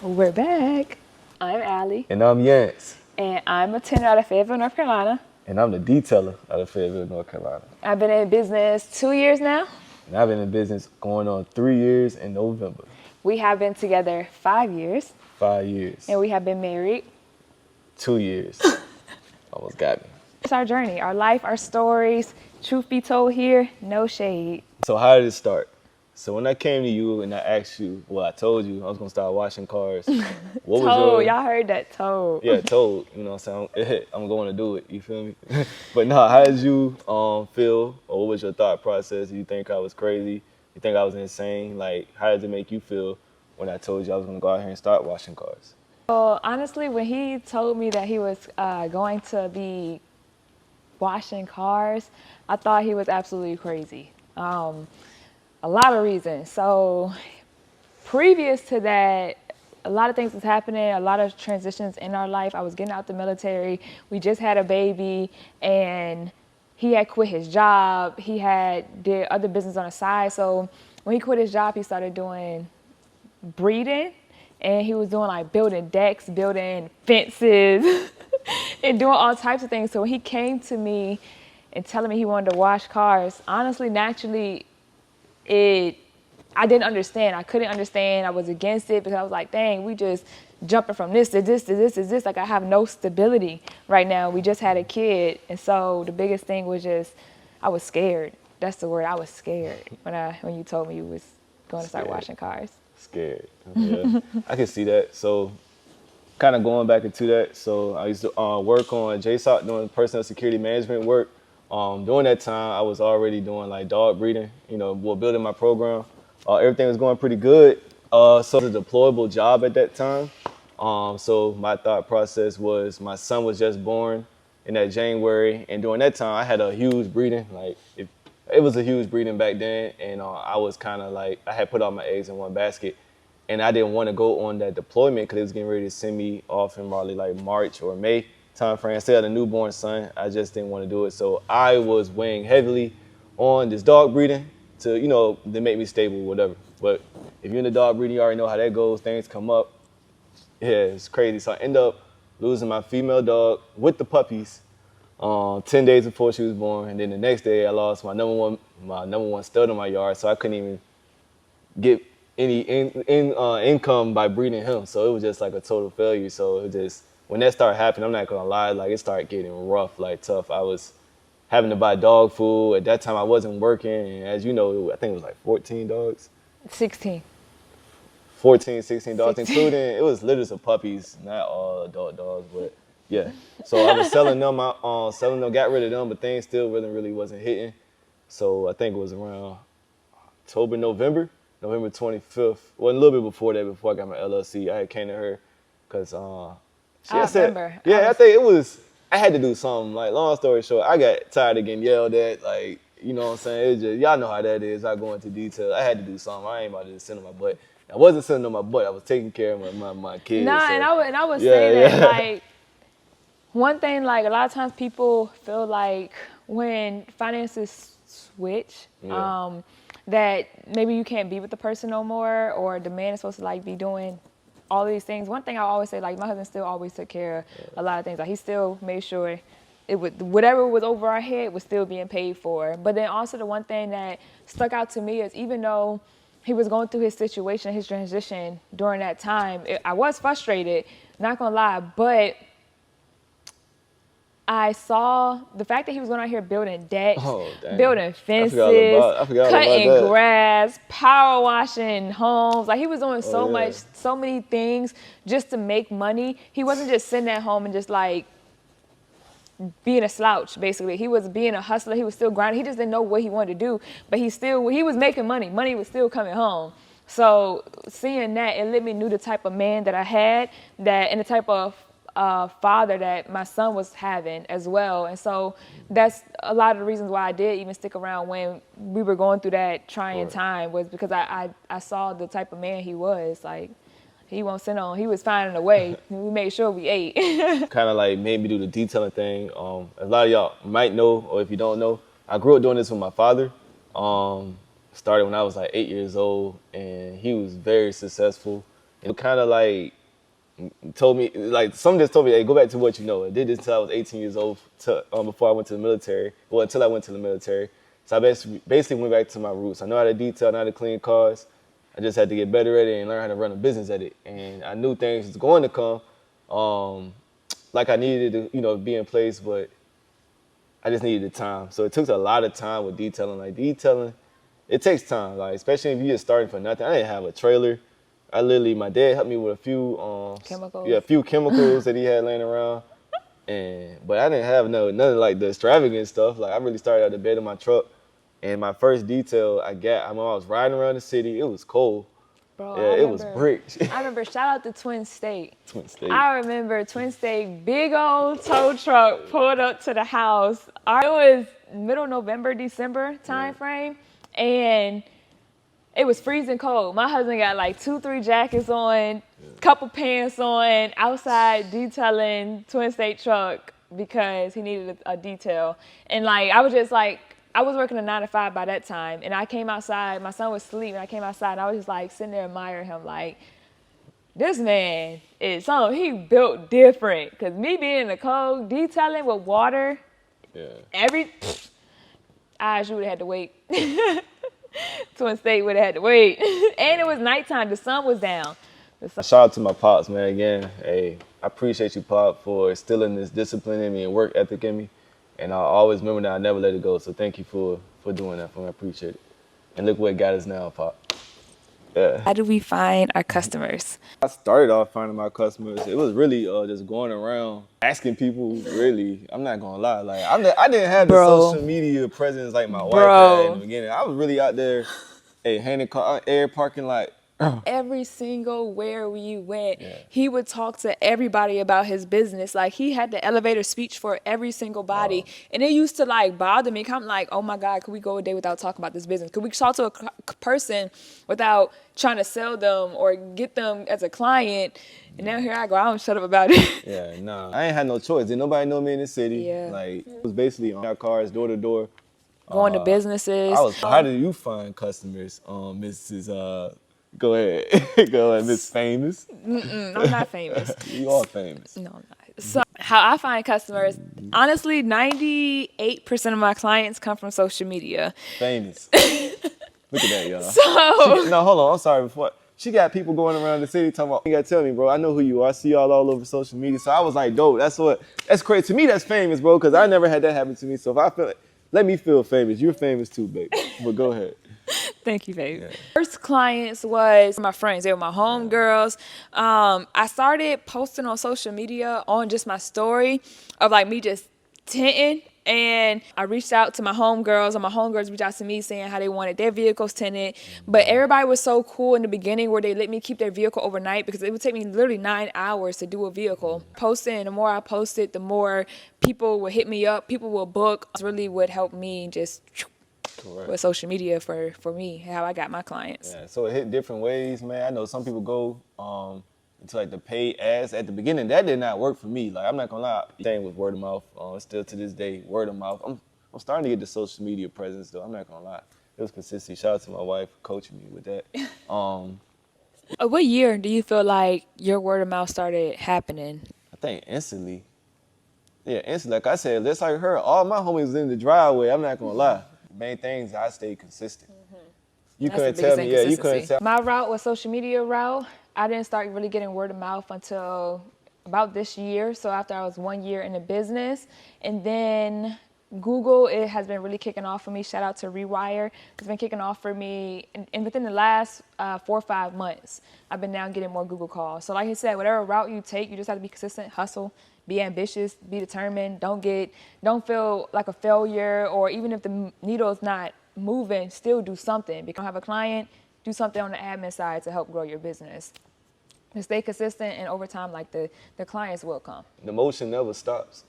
We're back. I'm Allie, And I'm Yance. and I'm a tenor out of Fayetteville, North Carolina. And I'm the detailer out of Fayetteville, North Carolina. I've been in business 2 years now. And I've been in business going on 3 years in November. We have been together 5 years, 5 years. and we have been married. 2 years. Almost got me. It's our journey, our life, our stories. Truth be told here, no shade. So how did it start? So when I came to you and I asked you, well, I told you I was gonna start washing cars. What Told, y'all heard that, told. Yeah, told. You know what I'm saying? I'm going to do it. You feel me? But no, how did you feel, or what was your thought process? You think I was crazy? You think I was insane? Like, how did it make you feel when I told you I was gonna go out here and start washing cars? Well, honestly, when he told me that he was going to be washing cars, I thought he was absolutely crazy. A lot of reasons. So previous to that, a lot of things was happening, a lot of transitions in our life. I was getting out the military. We just had a baby, and he had quit his job. He had did other business on the side. So when he quit his job, he started doing breeding, and he was doing like building decks, building fences, and doing all types of things. So when he came to me and telling me he wanted to wash cars, honestly, naturally, I didn't understand. I couldn't understand. I was against it because I was like, dang, we just jumping from this to this to this to this. Like, I have no stability right now. We just had a kid. And so the biggest thing was just, I was scared. That's the word. I was scared when you told me you was going to start washing cars. Scared. Yeah, I can see that. So kind of going back into that. So I used to work on JSOC doing personal security management work. During that time, I was already doing like dog breeding, building my program. Everything was going pretty good. So it was a deployable job at that time. So my thought process was my son was just born in that January. And during that time, I had a huge breeding. Like it was a huge breeding back then. And I was kind of like, I had put all my eggs in one basket. And I didn't want to go on that deployment because it was getting ready to send me off in probably like March or May time frame. I still had a newborn son. I just didn't want to do it. So I was weighing heavily on this dog breeding to, to make me stable, whatever. But if you're in the dog breeding, you already know how that goes. Things come up. Yeah, it's crazy. So I end up losing my female dog with the puppies 10 days before she was born. And then the next day I lost my number one stud in my yard. So I couldn't even get any income by breeding him. So it was just like a total failure. So it just, when that started happening, I'm not gonna lie, like it started getting rough, like tough. I was having to buy dog food. At that time I wasn't working. And as you know, I think it was like 14 dogs. 16. 14, 16 dogs, 16. including, it was litters of puppies, not all adult dogs, but yeah. So I was selling them, got rid of them, but things still really wasn't hitting. So I think it was around November 25th. Well, a little bit before that, before I got my LLC, I had came to her because I remember. I think it was, I had to do something. Like, long story short, I got tired of getting yelled at. Like, you know what I'm saying? It's just, y'all know how that is. I go into detail. I had to do something. I ain't about to just sit on my butt. I wasn't sitting on my butt. I was taking care of my kids. Nah, so. and I was saying that, like, one thing, like, a lot of times people feel like when finances switch, that maybe you can't be with the person no more, or the man is supposed to, like, be doing all of these things. One thing I always say, like, my husband still always took care of a lot of things. Like, he still made sure whatever was over our head was still being paid for. But then also the one thing that stuck out to me is, even though he was going through his situation, his transition during that time, I was frustrated, not gonna lie, but I saw the fact that he was going out here building decks, building fences, cutting grass, power washing homes. Like, he was doing so many things just to make money. He wasn't just sitting at home and just like being a slouch, basically. He was being a hustler. He was still grinding. He just didn't know what he wanted to do, but he was making money. Money was still coming home. So seeing that, it let me knew the type of man that I had, and the type of father that my son was having as well. And so that's a lot of the reasons why I did even stick around when we were going through that trying time, was because I saw the type of man he was. Like, he won't sit on, he was finding a way. We made sure we ate. Kind of like made me do the detailing thing. A lot of y'all might know, or if you don't know, I grew up doing this with my father. Started when I was like 8 years old, and he was very successful. It kind of like told me, like, some just told me, hey, go back to what you know. I did this until I was 18 years old, before I went to the military. Well, until I went to the military. So I basically went back to my roots. I know how to detail, I know how to clean cars. I just had to get better at it and learn how to run a business at it. And I knew things was going to come, like I needed to, be in place, but I just needed the time. So it took a lot of time with detailing. Like detailing, it takes time. Like especially if you're just starting for nothing. I didn't have a trailer. My dad helped me with a few, Chemicals. a few chemicals that he had laying around. But I didn't have nothing like the extravagant stuff. Like I really started at the bed of my truck, and my first detail I was riding around the city. It was cold. Bro, Yeah, it was brick. I remember, shout out to Twin State. Twin State. I remember Twin State, big old tow truck pulled up to the house. It was middle November, December time frame, and it was freezing cold. My husband got like 2-3 jackets on, couple pants on, outside detailing Twin State truck because he needed a detail. And like, I was just like, I was working a 9 to 5 by that time, and I came outside. My son was asleep, and I came outside, and I was just like sitting there admiring him, like, this man is something. He built different. Cause me being in the cold, detailing with water, I would have had to wait. Twin State would have had to wait, and it was nighttime. The sun was down. Shout out to my pops, man. Again, hey, I appreciate you, Pop, for instilling this discipline in me and work ethic in me. And I'll always remember that I never let it go. So thank you for doing that for me. I appreciate it. And look where it got us now, Pop. Yeah. How do we find our customers? I started off finding my customers. It was really just going around asking people. Really, I'm not gonna lie. Like I didn't have the social media presence like my wife had in the beginning. I was really out there, handing car air parking lot. Every single where we went, he would talk to everybody about his business. Like he had the elevator speech for every single body. And it used to like bother me. I'm like, oh my God, could we go a day without talking about this business? Could we talk to a person without trying to sell them or get them as a client? And now here I go, I don't shut up about it. Yeah, nah. I ain't had no choice. Didn't nobody know me in the city. Yeah. Like it was basically on our cars, door to door. Going to businesses. How do you find customers, Mrs. Go ahead. Go ahead, Miss Famous. I'm not famous. You are famous. No, I'm not. So how I find customers, honestly, 98% of my clients come from social media. Famous. Look at that, y'all. So no, hold on. I'm sorry. Before she got people going around the city talking about, you gotta tell me, bro. I know who you are. I see y'all all over social media. So I was like, dope. That's crazy. To me, that's famous, bro, because I never had that happen to me. So if I feel it, let me feel famous. You're famous too, baby. But go ahead. Thank you, babe. Yeah. First clients was my friends. They were my homegirls. I started posting on social media on just my story of like me just tinting. And I reached out to my homegirls, and my homegirls reached out to me saying how they wanted their vehicles tinted. But everybody was so cool in the beginning where they let me keep their vehicle overnight because it would take me literally 9 hours to do a vehicle. Posting, the more I posted, the more people would hit me up. People would book. It really would help me just with social media for me, how I got my clients. Yeah, so it hit different ways, man. I know some people go into like the paid ads at the beginning. That did not work for me. Like I'm not gonna lie, thing with word of mouth. Still to this day, word of mouth. I'm starting to get the social media presence though. I'm not gonna lie. It was consistency. Shout out to my wife for coaching me with that. What year do you feel like your word of mouth started happening? I think instantly. Yeah, instantly. Like I said, just like her, all my homies was in the driveway. I'm not gonna lie. Main things, I stayed consistent. You couldn't tell me, you couldn't tell. My route was social media route. I didn't start really getting word of mouth until about this year. So after I was 1 year in the business, and then Google, it has been really kicking off for me. Shout out to Rewire. It's been kicking off for me. And within the last 4 or 5 months, I've been now getting more Google calls. So like I said, whatever route you take, you just have to be consistent, hustle, be ambitious, be determined. Don't feel like a failure, or even if the needle is not moving, still do something. Because you don't have a client, do something on the admin side to help grow your business. And stay consistent, and over time, like the clients will come. The motion never stops.